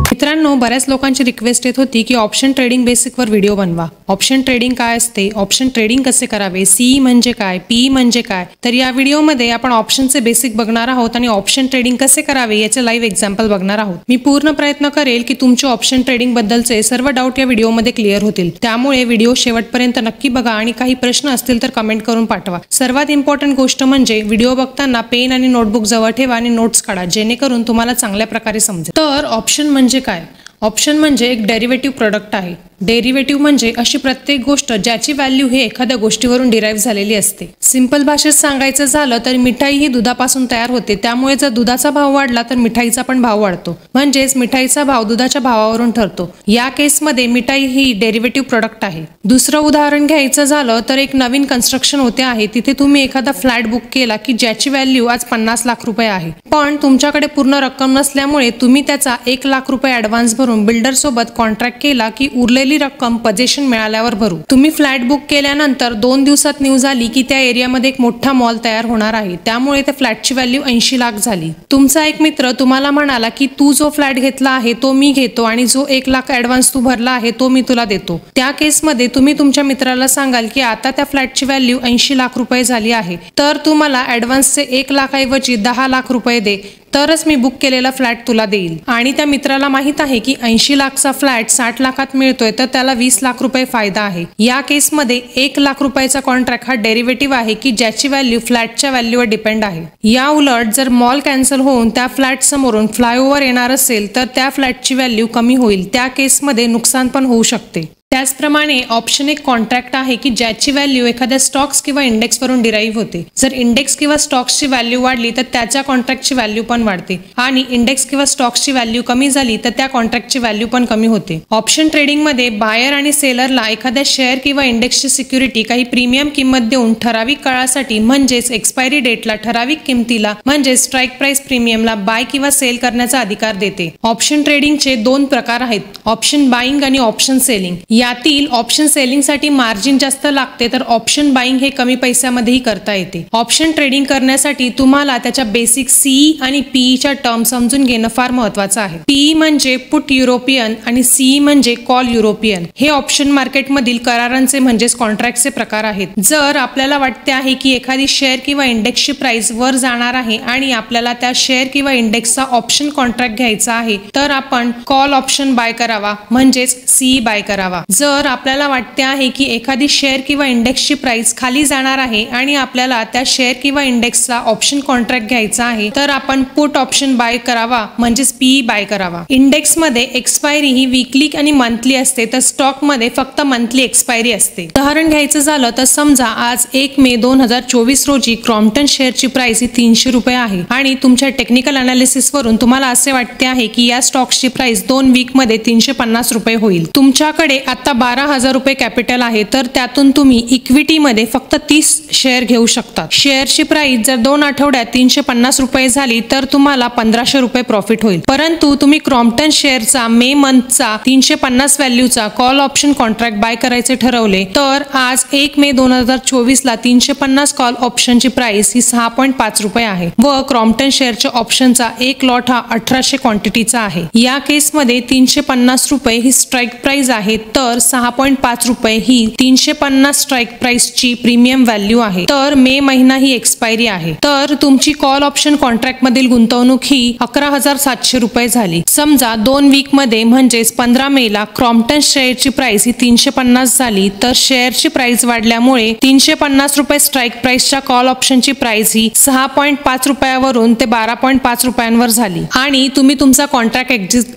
मित्रांनो, बऱ्याच लोकांची रिक्वेस्ट येत होती की ऑप्शन ट्रेडिंग बेसिकवर व्हिडिओ बनवा। ऑप्शन ट्रेडिंग काय असते, ऑप्शन ट्रेडिंग कसे करावे, सी म्हणजे काय, पी म्हणजे काय। तर या व्हिडिओमध्ये आपण ऑप्शनचे बेसिक बघणार आहोत आणि ऑप्शन ट्रेडिंग कसे करावे याचे लाईव्ह एक्झाम्पल बघणार आहोत। मी पूर्ण प्रयत्न करेल की तुमचे ऑप्शन ट्रेडिंग बद्दलचे सर्व डाऊट या व्हिडिओमध्ये क्लिअर होतील। त्यामुळे व्हिडिओ शेवटपर्यंत नक्की बघा आणि काही प्रश्न असतील तर कमेंट करून पाठवा। सर्वात इम्पॉर्टंट गोष्ट म्हणजे व्हिडिओ बघताना पेन आणि नोटबुक जवळ ठेवा आणि नोट्स काढा, जेणेकरून तुम्हाला चांगल्या प्रकारे समजेल। तर ऑप्शन म्हणजे काय? ऑप्शन म्हणजे एक डेरिव्हेटिव्ह प्रोडक्ट आहे। डेरिव्हेटिव्ह म्हणजे अशी प्रत्येक गोष्ट ज्याची व्हॅल्यू ही एखाद्या गोष्टीवरून डिराईव्ह झालेली असते। सिंपल भाषेत सांगायचं झालं तर मिठाई ही दुधापासून तयार होते, त्यामुळे जर दुधाचा भाव वाढला तर मिठाईचा पण भाव वाढतो, म्हणजेच मिठाईचा भाव दुधाच्या भावावरून ठरतो। या केसमध्ये मिठाई ही डेरिव्हेटिव्ह प्रोडक्ट आहे। दुसरं उदाहरण घ्यायचं झालं तर एक नवीन कन्स्ट्रक्शन होते आहे, तिथे तुम्ही एखादा फ्लॅट बुक केला की ज्याची व्हॅल्यू आज 50 लाख रुपये आहे, पण तुमच्याकडे पूर्ण रक्कम नसल्यामुळे तुम्ही त्याचा 1 लाख रुपये ॲडव्हान्स भरून बिल्डर सोबत कॉन्ट्रॅक्ट केला की उरलेली रक्कम पोझिशन मिळाल्यावर भरू। तुम्ही फ्लॅट बुक केल्यानंतर 2 दिवसात न्यूज आली की त्या एरियामध्ये एक मोठा मॉल तयार होणार आहे, त्यामुळे त्या फ्लॅटची व्हॅल्यू 80 लाख झाली। तुमचा एक मित्र तुम्हाला म्हणाला की तू जो फ्लॅट घेतला आहे तो मी घेतो आणि जो 1 लाख ॲडव्हान्स तू भरला आहे तो मी तुला देतो। त्या केसमध्ये तुम्ही तुमच्या मित्राला सांगाल की आता त्या फ्लॅटची व्हॅल्यू 80 लाख रुपये झाली आहे, तर तू मला ॲडव्हान्सचे 1 लाख ऐवजी 10 लाख रुपये दे, तरच मी बुक केलेला फ्लॅट तुला देईल। आणि त्या मित्राला माहित आहे की 80 लाखचा फ्लॅट 60 लाखात मिळतोय, तर त्याला 20 लाख रुपये फायदा आहे। या केसमध्ये 1 लाख रुपयाचा कॉन्ट्रॅक्ट हा डेरिव्हेटिव्ह आहे की ज्याची व्हॅल्यू फ्लॅटच्या व्हॅल्यूवर डिपेंड आहे। या उलट जर मॉल कॅन्सल होऊन त्या फ्लॅट समोरून फ्लायओव्हर येणार असेल तर त्या फ्लॅटची व्हॅल्यू कमी होईल, त्या केसमध्ये नुकसान पण होऊ शकते। त्याचप्रमाणे ऑप्शन एक कॉन्ट्रॅक्ट आहे की ज्याची व्हॅल्यू एखाद्या स्टॉक्स किंवा इंडेक्सवरून डिराईव्ह होते। जर इंडेक्स किंवा स्टॉक्सची व्हॅल्यू वाढली तर त्याच्या कॉन्ट्रॅक्टची व्हॅल्यू पण वाढते आणि इंडेक्स किंवा स्टॉक्सची व्हॅल्यू कमी झाली तर त्या कॉन्ट्रॅक्टची व्हॅल्यू पण कमी होते। ऑप्शन ट्रेडिंगमध्ये बायर आणि सेलरला एखाद्या शेअर किंवा इंडेक्सची सिक्युरिटी काही प्रीमियम किंमत देऊन ठराविक काळासाठी म्हणजेच एक्सपायरी डेटला ठराविक किमतीला म्हणजेच स्ट्राईक प्राइस प्रीमियमला बाय किंवा सेल करण्याचा अधिकार देते। ऑप्शन ट्रेडिंगचे 2 प्रकार आहेत, ऑप्शन बाईंग आणि ऑप्शन सेलिंग। यातील ऑप्शन सेलिंगसाठी मार्जिन जास्त लागते, तर ऑप्शन बाईंग हे कमी पैशामध्येही करता येते। ऑप्शन ट्रेडिंग करण्यासाठी तुम्हाला त्याच्या बेसिक सी आणि पी च्या टर्म समजून घेणं फार महत्त्वाचं आहे। पी म्हणजे पुट युरोपियन आणि सी म्हणजे कॉल युरोपियन। हे ऑप्शन मार्केटमधील करारांचे म्हणजेच कॉन्ट्रॅक्टचे प्रकार आहेत। जर आपल्याला वाटते आहे की एखादी शेअर किंवा इंडेक्सची प्राइस वर जाणार आहे आणि आपल्याला त्या शेअर किंवा इंडेक्सचा ऑप्शन कॉन्ट्रॅक्ट घ्यायचा आहे, तर आपण कॉल ऑप्शन बाय करावा म्हणजेच सी बाय करावा। जर आपल्याला वाटते आहे की एखादी शेअर किंवा इंडेक्सची प्राइस खाली जाणार आहे आणि आपल्याला त्या शेअर किंवा इंडेक्सचा ऑप्शन कॉन्ट्रॅक्ट घ्यायचा आहे, तर आपण पुट ऑप्शन बाय करावा म्हणजेच पी बाय करावा। इंडेक्समध्ये एक्सपायरी ही वीकली आणि मंथली असते, तर स्टॉकमध्ये फक्त मंथली एक्सपायरी असते। उदाहरण घ्यायचं झालं तर समजा आज 1 मे 2024 रोजी क्रॉम्प्टन शेअरची प्राइस ही 300 रुपये आहे आणि तुमच्या टेक्निकल अनालिसिसवरून तुम्हाला असे वाटते आहे की या स्टॉक्सची प्राइस 2 वीकमध्ये 350 रुपये होईल। तुमच्याकडे आता 12,000 रुपये कॅपिटल आहे, तर त्यातून तुम्ही इक्विटीमध्ये फक्त 30 शेअर घेऊ शकता। शेअरची प्राइस जर 2 आठवड्यात 350 रुपये झाली तर तुम्हाला 1500 रुपये प्रॉफिट होईल। परंतु तुम्ही क्रॉम्प्टन शेअरचा मे मंथचा 350 व्हॅल्यूचा कॉल ऑप्शन कॉन्ट्रॅक्ट बाय करायचे ठरवले, तर आज 1 मे 2024 ला 350 कॉल ऑप्शनची प्राइस ही 6.5 रुपये आहे व क्रॉम्प्टन शेअरच्या ऑप्शनचा एक लॉट हा 1800 क्वांटिटीचा आहे। या केसमध्ये 350 रुपये ही स्ट्राईक प्राइस आहे, तर 6.5 रुपये ही 350 स्ट्राईक प्राइसची प्रीमियम व्हॅल्यू आहे, तर मे महिना ही एक्सपायरी आहे। तर तुमची कॉल ऑप्शन कॉन्ट्रॅक्ट मधील गुंतवणूक ही 11,700 रुपये झाली। समजा 2 वीक मध्ये म्हणजेच 15 मे ला क्रॉम्प्टन शेअरची प्राइस ही 350 झाली, तर शेअरची प्राइस वाढल्यामुळे 350 रुपये स्ट्राईक प्राइसच्या कॉल ऑप्शनची प्राइस ही 6.5 रुपयावरून ते 12.5 रुपयांवर झाली आणि तुम्ही तुमचा कॉन्ट्रॅक्ट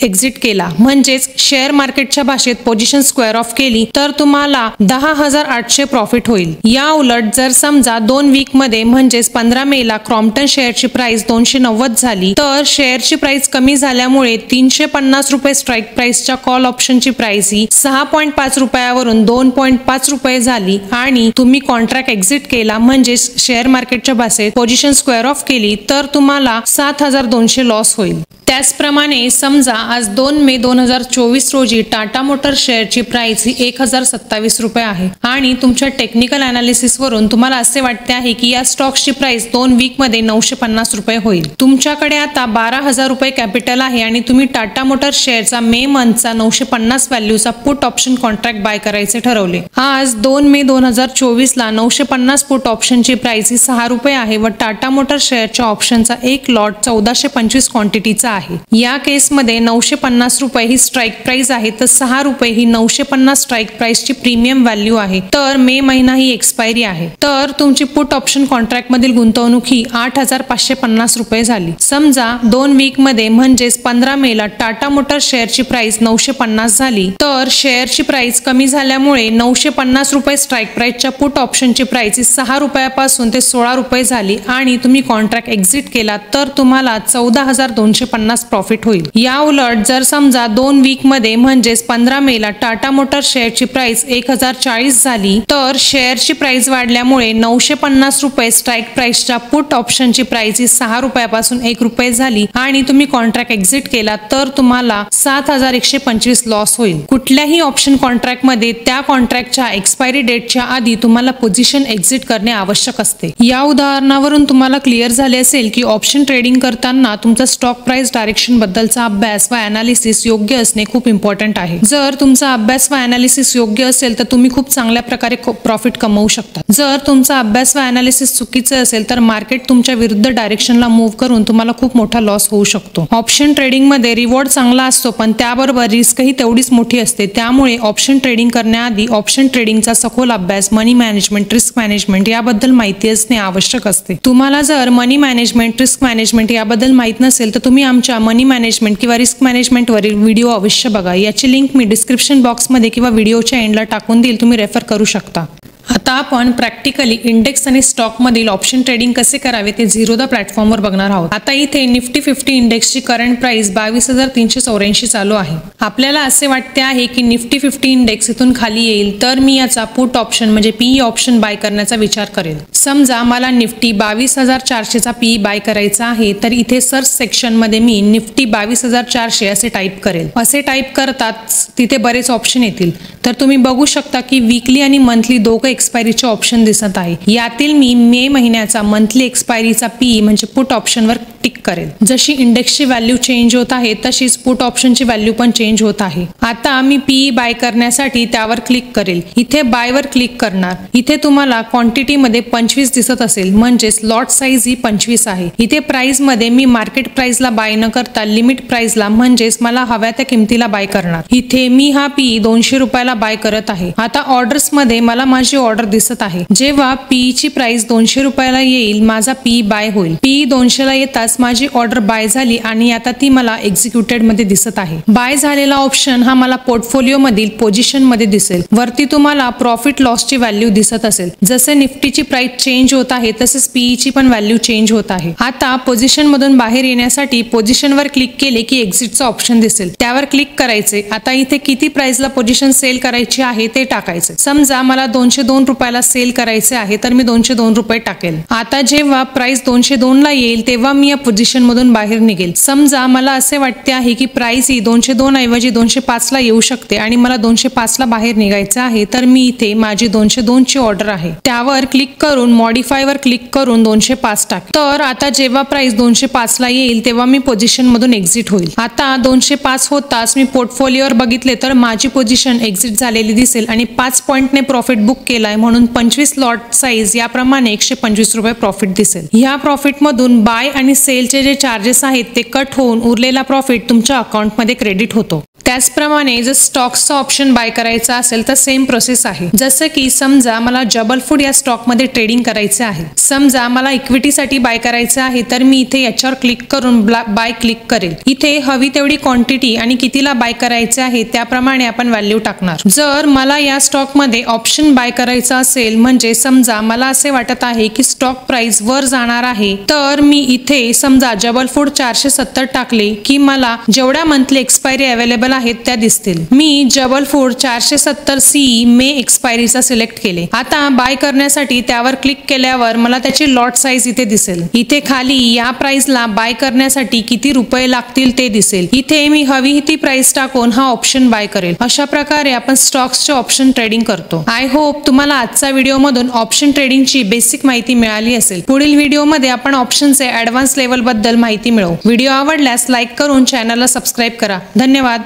एक्झिट केला, म्हणजेच शेअर मार्केटच्या भाषेत पोझिशन स्क्वेअर ऑफ केली, तर तुम्हाला 10,800 प्रॉफिट होईल। या उलट जर समजा 2 वीक मध्ये म्हणजेच 15 मे ला क्रॉम्प्टन शेअरची प्राइस 290 झाली, तर शेअरची प्राइस कमी झाल्यामुळे 350 रुपये स्ट्राईक प्राइसच्या कॉल ऑप्शनची प्राइस ही 6.5 रुपयावरून 2.5 रुपये झाली आणि तुम्ही कॉन्ट्रॅक्ट एक्झिट केला, म्हणजेच शेअर मार्केटच्या भाषेत पोझिशन स्क्वेअर ऑफ केली, तर तुम्हाला 7,200 लॉस होईल। त्याचप्रमाणे समजा आज 2 मे 2024 रोजी टाटा मोटर शेअरची प्राइस ही 1027 रुपये आहे आणि तुमच्या टेक्निकल अनालिसिस वरून तुम्हाला असे वाटते आहे की या स्टॉक्सची प्राइस 2 वीक मध्ये 950 रुपये होईल। तुमच्याकडे आता 12,000 रुपये कॅपिटल आहे आणि तुम्ही टाटा मोटर शेअरचा मे मंथचा 950 व्हॅल्यूचा पुट ऑप्शन कॉन्ट्रॅक्ट बाय करायचे ठरवले। आज 2 मे 2024 ला 950 पुट ऑप्शनची प्राइस ही 6 रुपये आहे व टाटा मोटर शेअरच्या ऑप्शनचा एक लॉट 1425 क्वांटिटीचा आहे। या केसमध्ये 950 रुपये ही स्ट्राइक प्राइस आहे तर 6 रुपये ही 950 स्ट्राइक प्राइसची प्रीमियम व्हॅल्यू आहे। तर मे महिना ही एक्सपायरी आहे तर तुमची पुट ऑप्शन कॉन्ट्रॅक्ट मधील गुंतवणूक ही 8,550 रुपये झाली। समजा 2 वीक मध्ये म्हणजेच 15 मे ला टाटा मोटर शेअरची प्राइस 950 झाली तर शेअरची प्राइस कमी झाल्यामुळे 950 रुपये स्ट्राइक प्राइसच्या पुट ऑप्शनची प्राइस 6 रुपयापासून ते 16 रुपये झाली आणि तुम्ही कॉन्ट्रॅक्ट एक्झिट केला तर तुम्हाला 14,250 प्रॉफिट होईल। या उलट जर समजा 2 वीक मध्ये म्हणजेच 15 मे ला टाटा मोटर शेअरची प्राइस 1040 झाली तर शेअरची प्राइस वाढल्यामुळे 950 रुपये स्ट्राइक प्राइसच्या पुट ऑप्शनची प्राइस 6 रुपयापासून 1 रुपये झाली आणि तुम्ही कॉन्ट्रॅक्ट एक्झिट केला तर तुम्हाला 7,125 लॉस होईल। कुठल्याही ऑप्शन कॉन्ट्रॅक्ट मध्ये त्या कॉन्ट्रॅक्टच्या एक्सपायरी डेटच्या आधी तुम्हाला पोझिशन एक्झिट करणे आवश्यक असते। या उदाहरणावरून तुम्हाला क्लिअर झाले असेल की ऑप्शन ट्रेडिंग करताना तुमचा स्टॉक प्राइस डायरेक्शन बद्दलचा अभ्यास व अनालिसिस योग्य असणे खूप इम्पॉर्टंट आहे। जर तुमचा अभ्यास व अनालिसिस योग्य असेल तर तुम्ही खूप चांगल्या प्रकारे प्रॉफिट कमवू शकता। जर तुमचा अभ्यास व अनालिसिस चुकीचे असेल तर मार्केट तुमच्या विरुद्ध डायरेक्शनला मूव्ह करून तुम्हाला खूप मोठा लॉस होऊ शकतो। ऑप्शन ट्रेडिंग मध्ये रिवॉर्ड चांगला असतो पण त्याबरोबर रिस्कही तेवढीच मोठी असते। त्यामुळे ऑप्शन ट्रेडिंग करण्याआधी ऑप्शन ट्रेडिंगचा सखोल अभ्यास, मनी मॅनेजमेंट, रिस्क मॅनेजमेंट याबद्दल माहिती असणे आवश्यक असते। तुम्हाला जर मनी मॅनेजमेंट, रिस्क मॅनेजमेंट याबद्दल माहित नसेल तर तुम्ही आमच्या मनी मॅनेजमेंट किंवा रिस्क मॅनेजमेंट वरील व्हिडिओ अवश्य बघा। याची लिंक मी डिस्क्रिप्शन बॉक्समध्ये किंवा व्हिडिओच्या एंडला टाकून देईल, तुम्ही रेफर करू शकता। आता आपण प्रॅक्टिकली इंडेक्स आणि स्टॉक मधील ऑप्शन ट्रेडिंग कसे करावे ते झिरोदा प्लॅटफॉर्मवर बघणार आहोत। आता इथे निफ्टी 50 इंडेक्सची करंट प्राइस 22,384 चालू आहे। आपल्याला असे वाटते आहे की निफ्टी 50 इंडेक्स इथून खाली येईल तर मी याचा पुट ऑप्शन म्हणजे पीई ऑप्शन बाय करण्याचा विचार करेल। समजा मला निफ्टी 22,400 चा पीई बाय करायचा आहे तर इथे सर्च सेक्शन मध्ये मी निफ्टी 22,400 असे टाईप करेल। असे टाईप करतात तिथे बरेच ऑप्शन येतील तर तुम्ही बघू शकता की वीकली आणि मंथली दोघे एक्सपायरीचे ऑप्शन दिसत आहे। यातील मी मे महिन्याचा मंथली एक्सपायरीचा पी म्हणजे पुट ऑप्शनवर टिक करेल। जशी इंडेक्सची व्हॅल्यू चेंज होत आहे तशीच पुट ऑप्शनची व्हॅल्यू पण चेंज होत आहे। आता मी पी बाय करण्यासाठी त्यावर क्लिक करेल। इथे बाय वर क्लिक करणार। इथे तुम्हाला क्वांटिटी मध्ये 25 दिसत असेल म्हणजेच लॉट साइज ही 25 आहे। इथे प्राइस मध्ये मी मार्केट प्राइसला बाय न करता लिमिट प्राइसला म्हणजेच मला हव्या त्या किमतीला बाय करणार। इथे मी हा पी 200 रुपयाला बाय करत आहे। आता ऑर्डर्स मध्ये मला माझी ऑर्डर दिसत आहे। जेव्हा पी ची प्राइस 200 रुपयाला येईल माझा पी बाय होईल। पी 200 ला येताच माझी ऑर्डर बाय झाली आणि आता ती मला एक्झिक्युटेड मध्ये दिसत आहे। बाय झालेला ऑप्शन हा मला पोर्टफोलिओ मधील पोझिशन मध्ये दिसेल। वरती तुम्हाला प्रॉफिट लॉस ची व्हॅल्यू दिसत असेल। जसे निफ्टीची प्राइस चेंज होत आहे तसेच पीई ची पण व्हॅल्यू चेंज होत आहे। आता पोझिशन मधून बाहेर येण्यासाठी पोझिशन वर क्लिक केले की एक्झिटचा ऑप्शन दिसेल, त्यावर क्लिक करायचे। आता इथे किती प्राइसला पोझिशन सेल करायची आहे ते टाकायचे। समजा मला 202 रुपयाला सेल करायचे आहे तर मी 202 रुपये टाकेल। आता जेव्हा प्राइस 202 ला येईल तेव्हा मी या पोझिशन मधून बाहेर निघेल। समजा मला असे वाटते आहे की प्राइस ही 202 ऐवजी 205 ला येऊ शकते आणि मला 205 ला बाहेर निघायचे आहे तर मी इथे माझी 202 ची ऑर्डर आहे त्यावर क्लिक करून मॉडिफाय वर क्लिक करून 205 टाकेल। तर आता जेव्हा प्राइस 205 ला येईल तेव्हा मी पोझिशन मधून एक्झिट होईल। आता 205 होताच मी पोर्टफोलिओवर बघितले तर माझी पोझिशन एक्झिट झालेली दिसेल आणि 5 पॉइंटने प्रॉफिट बुक केलाय म्हणून 25 लॉट साइज याप्रमाणे 125 रुपये प्रॉफिट दिसेल। या प्रॉफिट मधून बाय आणि सेलचे जे चार्जेस आहेत ते कट होऊन उरलेला प्रॉफिट तुमच्या अकाउंट मध्ये क्रेडिट होतो। त्याचप्रमाणे जर स्टॉक्सचा ऑप्शन बाय करायचा असेल तर सेम प्रोसेस आहे। जसं की समजा मला जबल फूड या स्टॉक मध्ये ट्रेडिंग करायचे आहे। समजा मला इक्विटीसाठी बाय करायचे आहे तर मी इथे याच्यावर क्लिक करून बाय क्लिक करेल। इथे हवी तेवढी क्वांटिटी आणि कितीला बाय करायचे आहे त्याप्रमाणे आपण व्हॅल्यू टाकणार। जर मला या स्टॉक मध्ये ऑप्शन बाय करायचा असेल म्हणजे समजा मला असे वाटत आहे की स्टॉक प्राइस वर जाणार आहे तर मी इथे समजा जबल फूड 470 टाकले की मला जेवढ्या मंथली एक्सपायरी अवेलेबल आहेत त्या दिसतील। मी जबल फूड 470 CE मे एक्सपायरीचा सिलेक्ट केले। आता बाय करण्यासाठी त्यावर क्लिक केल्यावर मला त्याची लॉट साईज इथे दिसेल। इथे खाली या प्राइसला बाय करण्यासाठी किती रुपये लागतील ते दिसेल। इथे मी हवी ती प्राइस टाकून हा ऑप्शन बाय करेल। अशा प्रकारे आपण स्टॉक्सचे ऑप्शन ट्रेडिंग करतो। आय होप तुम्हाला आजच्या व्हिडिओमधून ऑप्शन ट्रेडिंगची बेसिक माहिती मिळाली असेल। पुढील व्हिडिओमध्ये आपण ऑप्शनचे ॲडव्हान्स लेवल बद्दल माहिती मिळवू। व्हिडिओ आवडल्यास लाईक करून चॅनलला सबस्क्राईब करा। धन्यवाद।